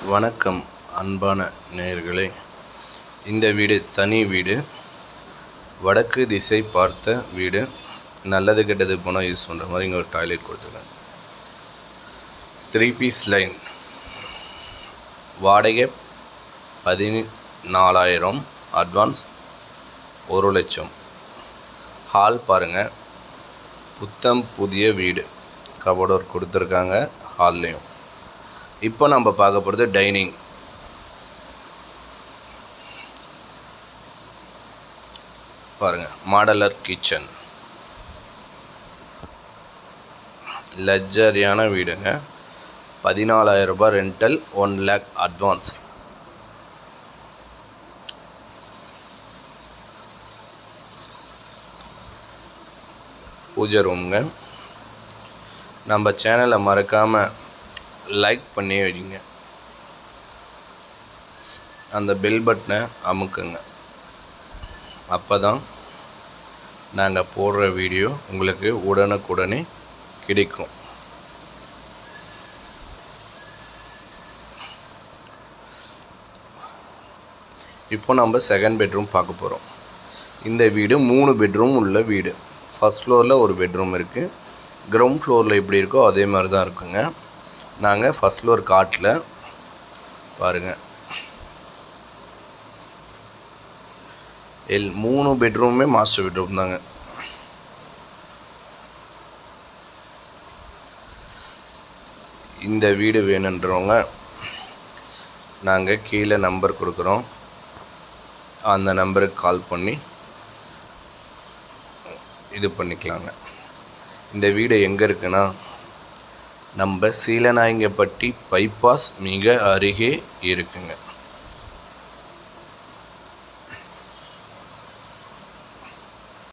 வணக்கம் அன்பான நேயர்களே, இந்த வீடு தனி வீடு, வடக்கு திசை பார்த்த வீடு. நல்லது கெட்டது போனால் யூஸ் பண்ணுற மாதிரி இங்கே ஒரு டாய்லெட் கொடுத்துருக்காங்க. 3 பீஸ் லைன், வாடகை 14,000, அட்வான்ஸ் 1,00,000. ஹால் பாருங்கள், புத்தம் புதிய வீடு, கபோர்ட் கொடுத்துருக்காங்க ஹால்லையும். இப்போ நம்ம பார்க்க போகிறது டைனிங். பாருங்கள், மாடலர் கிச்சன், லக்ஸரியான வீடுங்க. 14,000 ரூபாய் ரெண்டல், 1 lakh அட்வான்ஸ். பூஜை ரூமுங்க. நம்ம சேனலை மறக்காமல் லைக் பண்ணி வைங்க, அந்த பெல் பட்டனை அமுக்குங்க. அப்போ தான் நாங்கள் போடுற வீடியோ உங்களுக்கு உடனுக்குடனே கிடைக்கும். இப்போ நம்ம செகண்ட் பெட்ரூம் பார்க்க போகிறோம். இந்த வீடு 3 பெட்ரூம் உள்ள வீடு. ஃபர்ஸ்ட் ஃப்ளோரில் ஒரு பெட்ரூம் இருக்குது. கிரவுண்ட் ஃப்ளோரில் எப்படி இருக்கோ அதே மாதிரி தான் இருக்குங்க. நாங்கள் ஃபர்ஸ்ட் ஃப்ளோர் காட்டில் பாருங்கள், 3 பெட்ரூமே மாஸ்டர் பெட்ரூம் தாங்க. இந்த வீடு வேணுன்றவங்க நாங்கள் கீழே நம்பர் கொடுக்குறோம், அந்த நம்பருக்கு கால் பண்ணி இது பண்ணிக்கலாங்க. இந்த வீடு எங்கே இருக்குன்னா, நம்ம சீலநாயங்கப்பட்டி பைபாஸ் மிக அருகே இருக்குங்க.